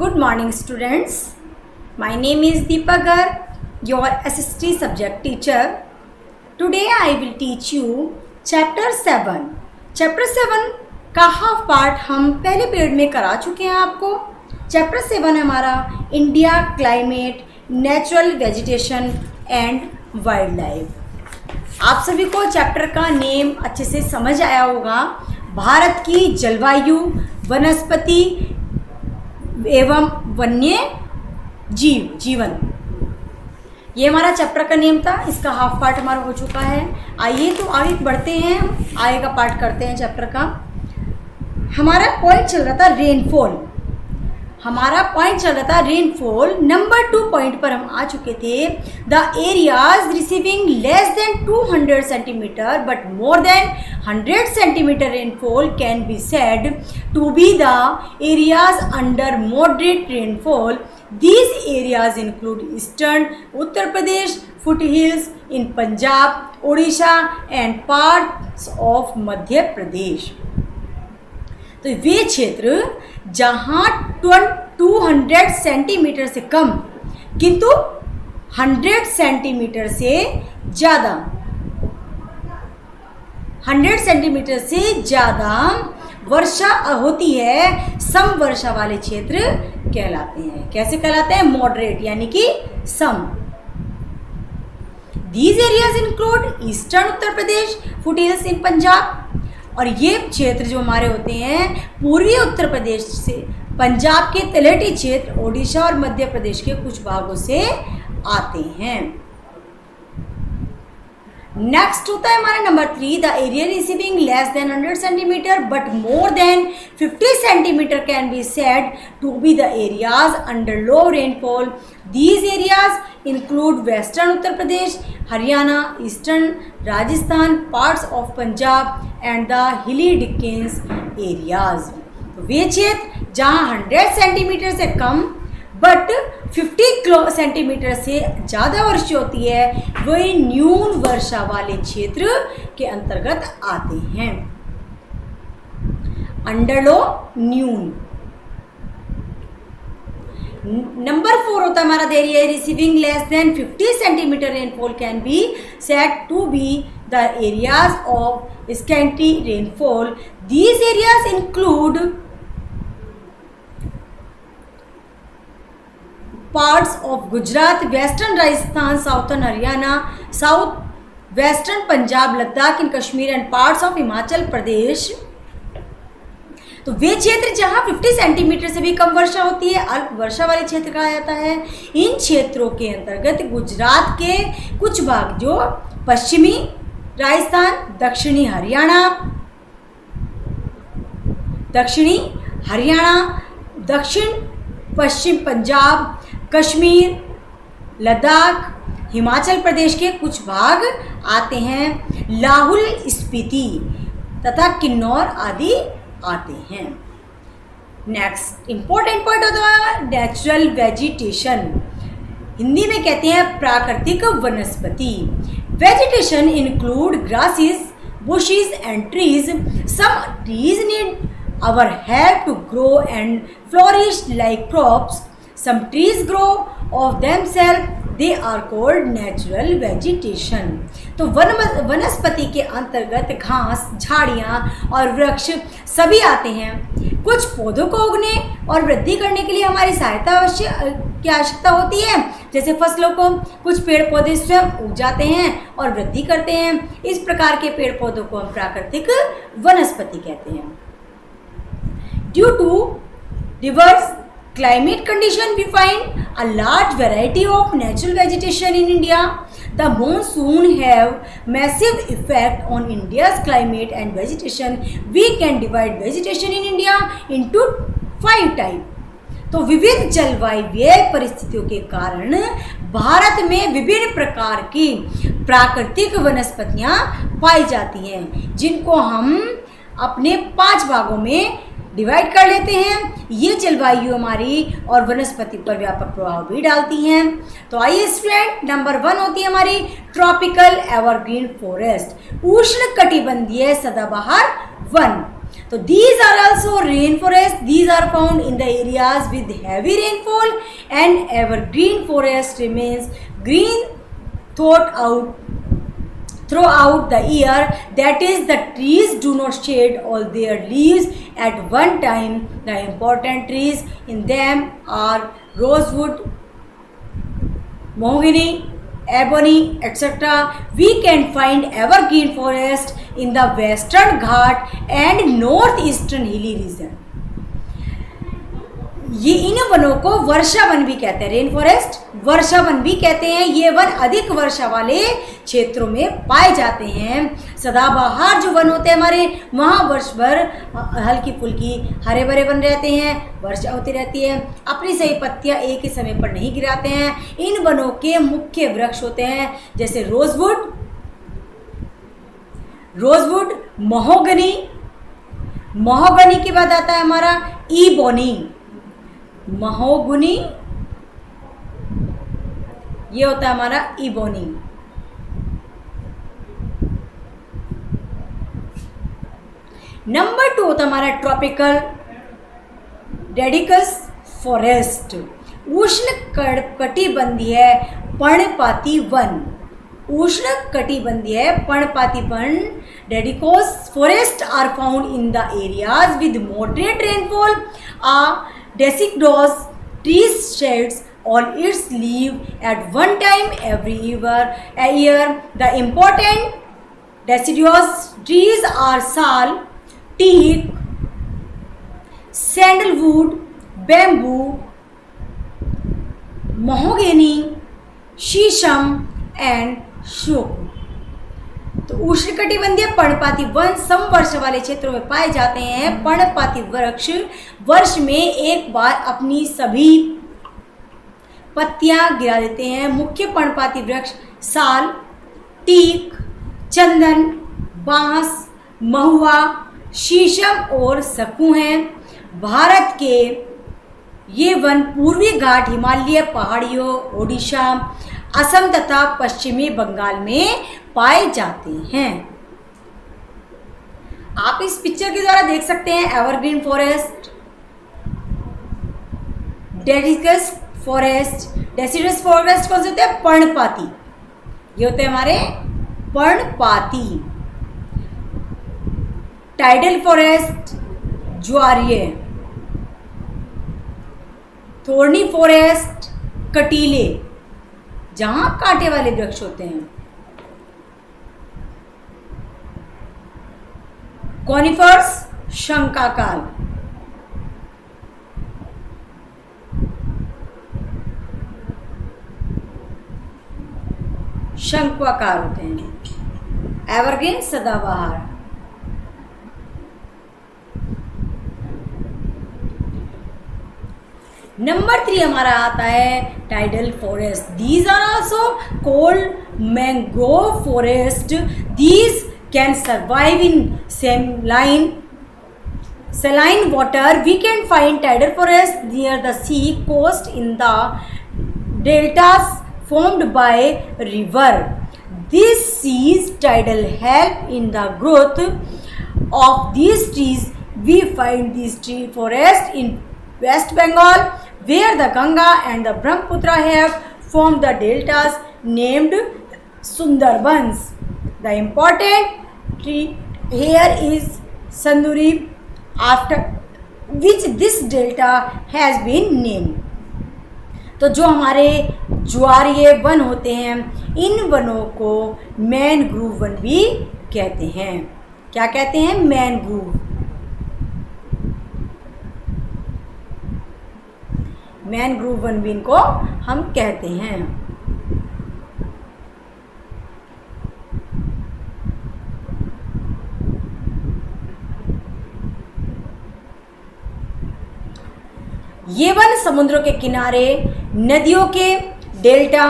Good morning, students. My name is Deepa Garg, your SST subject teacher. Today I will teach you Chapter 7. Chapter 7 का half part हम पहले period में करा चुके हैं आपको. Chapter 7 हमारा India, climate, natural vegetation and wild life. आप सभी को चैप्टर का नेम अच्छे से समझ आया होगा. भारत की जलवायु, वनस्पति एवं वन्य जीवन, ये हमारा चैप्टर का नेम था. इसका हाफ पार्ट हमारा हो चुका है. आइए तो आगे बढ़ते हैं, आगे का पार्ट करते हैं चैप्टर का. हमारा पॉइंट चल रहा था रेनफॉल. नंबर 2 पॉइंट पर हम आ चुके थे. The areas receiving less than 200 centimetre but more than 100 centimetre rainfall can be said to be the areas under moderate rainfall. These areas include Eastern Uttar Pradesh, foothills in Punjab, Odisha and parts of Madhya Pradesh. तो वे क्षेत्र जहाँ 200 centimetre से कम किंतु 100 centimetre से ज़्यादा 100 centimetre से ज़्यादा वर्षा होती है, सम वर्षा वाले क्षेत्र कहलाते हैं. कैसे कहलाते हैं? मॉडरेट यानी कि सम. These areas include eastern Uttar Pradesh, foothills in Punjab. और ये क्षेत्र जो हमारे होते हैं पूर्वी उत्तर प्रदेश से पंजाब के तलहटी क्षेत्र, ओडिशा और मध्य प्रदेश के कुछ भागों से आते हैं. नेक्स्ट होता है हमारा number 3. The area receiving less than 100 centimetre but more than 50 centimetre can be said to be the areas under low rainfall. These areas include western Uttar Pradesh, Haryana, eastern Rajasthan, parts of Punjab and the hilly Deccan areas. वे क्षेत्र जहाँ 100 centimetre से कम but 50 centimetre से ज़्यादा वर्षा होती है, वही न्यून वर्षा वाले क्षेत्र के अंतर्गत आते हैं. अंडर लो, न्यून. नंबर 4 होता है हमारा the area receiving less than 50 centimetre rainfall can be said to be the areas of scanty rainfall. These areas include parts of Gujarat, western Rajasthan, southern Haryana, south western Punjab, Ladakh in Kashmir and parts of Himachal Pradesh. तो वे क्षेत्र जहां 50 centimetre से भी कम वर्षा होती है, अल्प वर्षा वाले क्षेत्र कहा जाता है. इन क्षेत्रों के अंतर्गत गुजरात के कुछ भाग जो पश्चिमी राजस्थान, दक्षिणी हरियाणा, दक्षिण पश्चिम पंजाब, कश्मीर, लद्दाख, हिमाचल प्रदेश के कुछ भाग आते हैं. लाहौल स्पीति तथा किन्नौर आदि आते हैं. नेक्स्ट इंपॉर्टेंट पॉइंट होता है नेचुरल वेजिटेशन. हिंदी में कहते हैं प्राकृतिक वनस्पति. Vegetation include grasses, bushes and trees. Some trees need our help to grow and flourish like crops. Some trees grow of themselves. They are called natural vegetation. तो वनस्पति के अंतर्गत घास, झाड़ियाँ और वृक्ष सभी आते हैं. कुछ पौधों को उगने और वृद्धि करने के लिए हमारी सहायता की आवश्यकता होती है. जैसे फसलों को कुछ पेड़ पौधे स्वयं उग जाते हैं और वृद्धि करते हैं. इस प्रकार के पेड़ पौधों को हम प्राकृतिक वनस्पति कहते हैं. Due to diverse climate condition, we find a large variety of natural vegetation in India. The monsoon have massive effect on India's climate and vegetation. We can divide vegetation in India into 5 types. तो विविध जलवायु परिस्थितियों के कारण भारत में विभिन्न प्रकार की प्राकृतिक वनस्पतियां पाई जाती हैं, जिनको हम अपने 5 भागों में डिवाइड कर लेते हैं. ये जलवायु हमारी और वनस्पति पर व्यापक प्रभाव भी डालती हैं. तो आइए स्टूडेंट, नंबर 1 होती है हमारी ट्रॉपिकल एवरग्रीन फॉरेस्ट, उष्ण कटिबंधीय सदाबहार वन. तो these are also rainforest. These are found in the areas with heavy rainfall, and evergreen forest remains green throughout the year. That is, the trees do not shed all their leaves at one time. The important trees in them are rosewood, mahogany, ebony, etc. We can find evergreen forest in the western Ghat and northeastern hilly region. ये इन वनों को वर्षा one भी कहते हैं, rain forest वर्षा one भी कहते हैं। ये वन अधिक वर्षा वाले क्षेत्रों में पाए जाते हैं। सदाबहार जो वन होते हैं हमारे, वहाँ वर्ष भर हल्की फुल्की हरे भरे वन रहते हैं, वर्षा होती रहती है, अपनी सही पत्तियाँ एक ही समय पर नहीं गिराते हैं। इन वनों के मुख्य वृक्ष होते हैं जैसे रोजवुड, महोगनी के बाद आता है हमारा इबोनी, महोगनी, ये होता है हमारा इबोनी। नंबर 2 होता है हमारा ट्रॉपिकल डेडिकस फॉरेस्ट, उष्ण कटिबंधीय पर्णपाती वन, उष्ण कटिबंधीय पर्णपाती वन। Deciduous forest are found in the areas with moderate rainfall. Deciduous trees sheds all its leaves at one time every year. The important deciduous trees are sal, teak, sandalwood, bamboo, mahogany, शीशम and शोक। तो उष्णकटिबंधीय पर्णपाती one समवर्ष वाले क्षेत्रों में पाए जाते हैं। पर्णपाती वृक्ष वर्ष में एक बार अपनी सभी पत्तियां गिरा देते हैं। मुख्य पर्णपाती वृक्ष साल, टीक, चंदन, बांस, महुआ, शीशम और सकू हैं। भारत के ये वन पूर्वी घाट हिमालय पहाड़ियों, ओडिशा, असम तथा पश्चिमी बंगाल में पाए जाते हैं। आप इस पिक्चर के द्वारा देख सकते हैं एवरग्रीन फॉरेस्ट, डेसिडस फॉरेस्ट कौन से होते हैं? पर्णपाती, ये होते हैं हमारे पर्णपाती। टाइडल फॉरेस्ट ज्वारीय, थोर्नी फॉरेस्ट कटीले, जहां कांटे वाले वृक्ष होते हैं। कॉनिफर्स शंकाकार, शंक्वाकार होते हैं। एवरग्रीन सदाबहार। नंबर 3 हमारा आता है tidal forest. These are also called mangrove forest. These can survive in saline water. We can find tidal forest near the sea coast in the deltas formed by river. This seas tidal help in the growth of these trees. We find these tree forest in West Bengal, where the Ganga and the Brahmaputra have formed the deltas named Sundarbans. The important tree here is Sanduri, after which this delta has been named. तो जो हमारे ज्वारीय one होते हैं, इन वनों को mangrove one भी कहते हैं। क्या कहते हैं? मैनग्रूव। मैनग्रूव वन भी इनको हम कहते हैं। ये वन समुद्रों के किनारे, नदियों के डेल्टा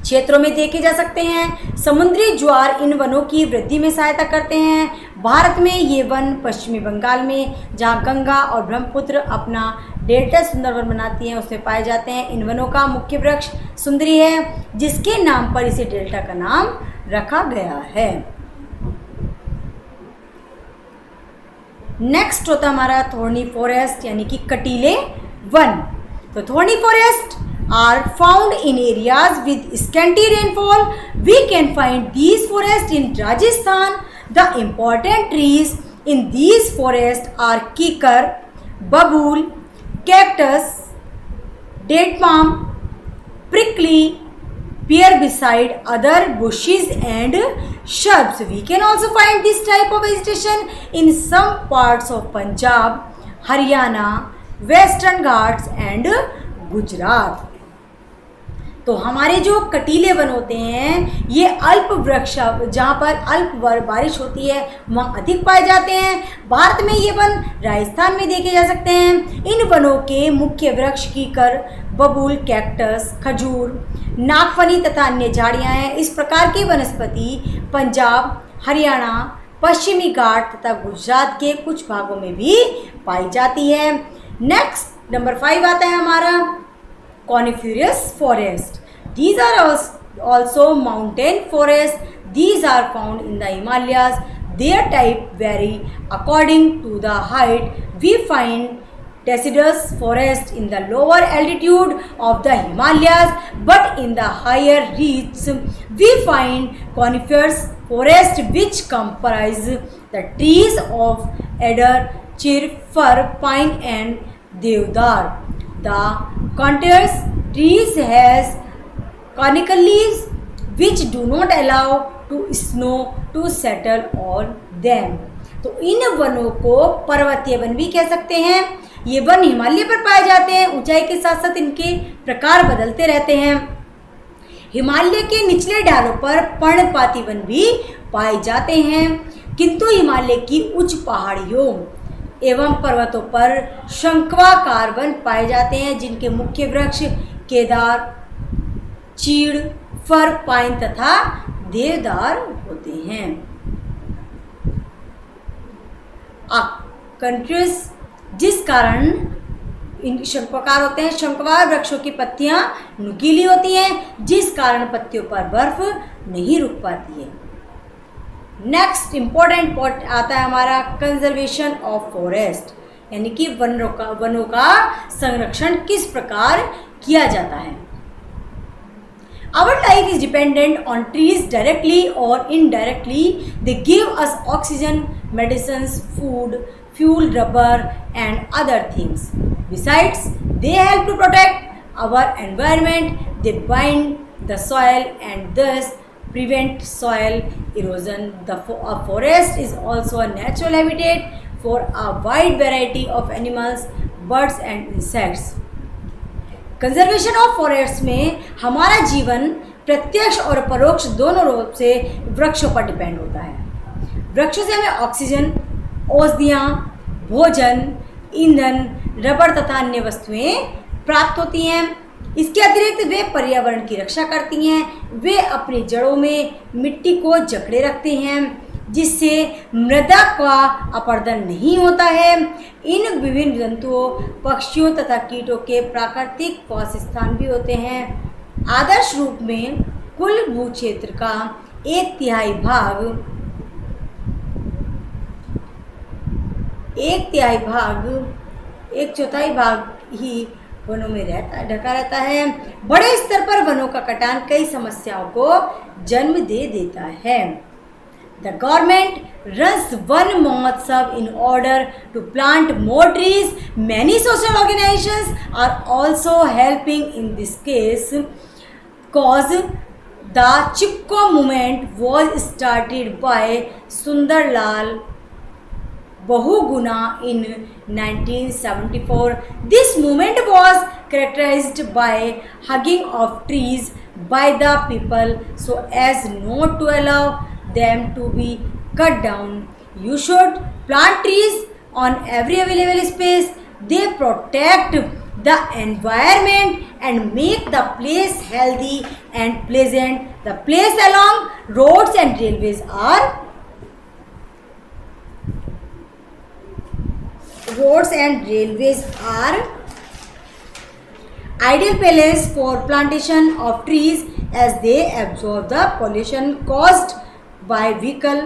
क्षेत्रों में देखे जा सकते हैं। समुद्री ज्वार इन वनों की वृद्धि में सहायता करते हैं। भारत में ये वन पश्चिमी बंगाल में, जहाँ गंगा और ब्रह्मपुत्र अपना डेल्टा सुंदरवन बनाती हैं, उसमें पाए जाते हैं। इन वनों का मुख्य वृक्ष सुंदरी है, जिसके नाम पर इसे डेल्टा का नाम रखा गया है। नेक्स्ट होता है हमारा थॉर्नी फॉरेस्ट यानी कि कटीले वन। तो thorny forest are found in areas with scanty rainfall. We can find these forests in Rajasthan. The important trees in these forests are kikar, babool, cactus, date palm, prickly pear beside other bushes and shrubs. We can also find this type of vegetation in some parts of Punjab, Haryana, Western Ghats and Gujarat. तो हमारे जो कटीले one होते हैं ये अल्प वृक्ष, जहाँ पर अल्प बारिश होती है वहाँ अधिक पाए जाते हैं। भारत में ये वन राजस्थान में देखे जा सकते हैं। इन वनों के मुख्य वृक्ष कीकर, बबूल, कैक्टस, खजूर, नागफनी तथा अन्य झाड़ियाँ हैं। इस प्रकार की वनस्पति पंजाब, हरियाणा, पश्चिमी घाट तथा गुजरात के कुछ भागों में भी पाई जाती है। नेक्स्ट नंबर 5 आता है हमारा coniferous forest. These are also mountain forests. These are found in the Himalayas. Their type vary according to the height. We find deciduous forest in the lower altitude of the Himalayas, but in the higher reaches we find coniferous forest which comprise the trees of cedar, chir, fir, pine and deodar. The coniferous trees has conical leaves which do not allow to snow to settle on them. तो इन वनों को पर्वतीय one भी कह सकते हैं। ये one Himalaya पर पाए जाते हैं। ऊंचाई के साथ साथ इनके प्रकार बदलते रहते हैं। हिमालय के निचले ढालों पर पर्णपाती वन भी पाए जाते हैं, किंतु हिमालय की उच्च पहाड़ियों एवं पर्वतों पर शंक्वाकार वन पाए जाते हैं, जिनके मुख्य वृक्ष केदार, चीड़, फर, पाइन तथा देवदार होते हैं। कंट्रीज जिस कारण इन शंक्वाकार होते हैं। शंक्वाकार वृक्षों की पत्तियां नुकीली होती हैं, जिस कारण पत्तियों पर बर्फ नहीं रुक पाती है। नेक्स्ट इम्पोर्टेंट पॉइंट आता है हमारा कंजर्वेशन ऑफ फॉरेस्ट, यानी कि वनों का संरक्षण किस प्रकार किया जाता है। Our life is dependent on trees directly or indirectly. They give us oxygen, medicines, food, fuel, rubber and other things. Besides, they help to protect our environment. They bind the soil and thus prevent soil erosion. A forest is also a natural habitat for a wide variety of animals, birds and insects. Conservation of forest में हमारा जीवन प्रत्यक्ष और परोक्ष दोनों रूप से वृक्षों पर डिपेंड होता है। वृक्षों से हमें ऑक्सीजन, औषधियाँ, भोजन, ईंधन, रबर तथा अन्य वस्तुएं प्राप्त होती हैं। इसके अतिरिक्त वे पर्यावरण की रक्षा करती हैं। वे अपनी जड़ों में मिट्टी को जकड़े रखते हैं, जिससे मृदा का अपरदन नहीं होता है। इन विभिन्न जंतुओं, पक्षियों तथा कीटों के प्राकृतिक वासस्थान भी होते हैं। आदर्श रूप में कुल भू क्षेत्र का 1/3 भाग ही वनों में ढका रहता है। बड़े स्तर पर वनों का कटान कई समस्याओं को जन्म दे देता है। The government runs Van Mahotsav in order to plant more trees. Many social organizations are also helping in this case, cause the Chipko movement was started by Sundarlal Bahuguna in 1974. This movement was characterized by hugging of trees by the people so as not to allow them to be cut down. You should plant trees on every available space. They protect the environment and make the place healthy and pleasant. The place along roads and railways are ideal place for plantation of trees as they absorb the pollution caused by vehicle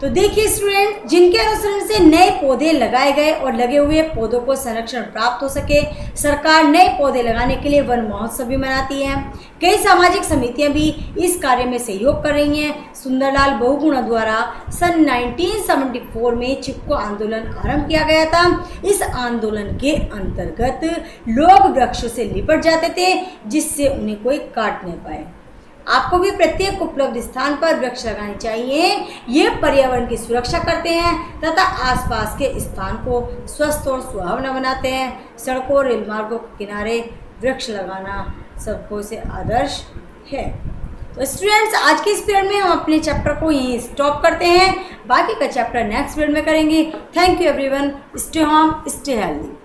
तो देखिए student, जिनके अनुसरण से नए पौधे लगाए गए और लगे हुए पौधों को संरक्षण प्राप्त हो सके, सरकार नए पौधे लगाने के लिए वन महोत्सव भी मनाती है। कई सामाजिक समितियां भी इस कार्य में सहयोग कर रही हैं। सुंदरलाल बहुगुणा द्वारा सन 1974 में चिपको आंदोलन आरंभ किया गया था। इस आंदोलन के अंतर्गत लोग वृक्षों से लिपट जाते थे जिससे उन्हें कोई काट नहीं पाए। आपको भी प्रत्येक उपलब्ध स्थान पर वृक्ष लगाने चाहिए। ये पर्यावरण की सुरक्षा करते हैं तथा आसपास के स्थान को स्वस्थ और सुहावना बनाते हैं। सड़कों और रेल मार्गों के किनारे वृक्ष लगाना सबको से आदर्श है। तो स्टूडेंट्स, आज के इस पीरियड में हम अपने चैप्टर को यहीं स्टॉप करते हैं। बाकी का चैप्टर नेक्स्ट पीरियड में करेंगे। Thank you everyone. Stay home, stay healthy.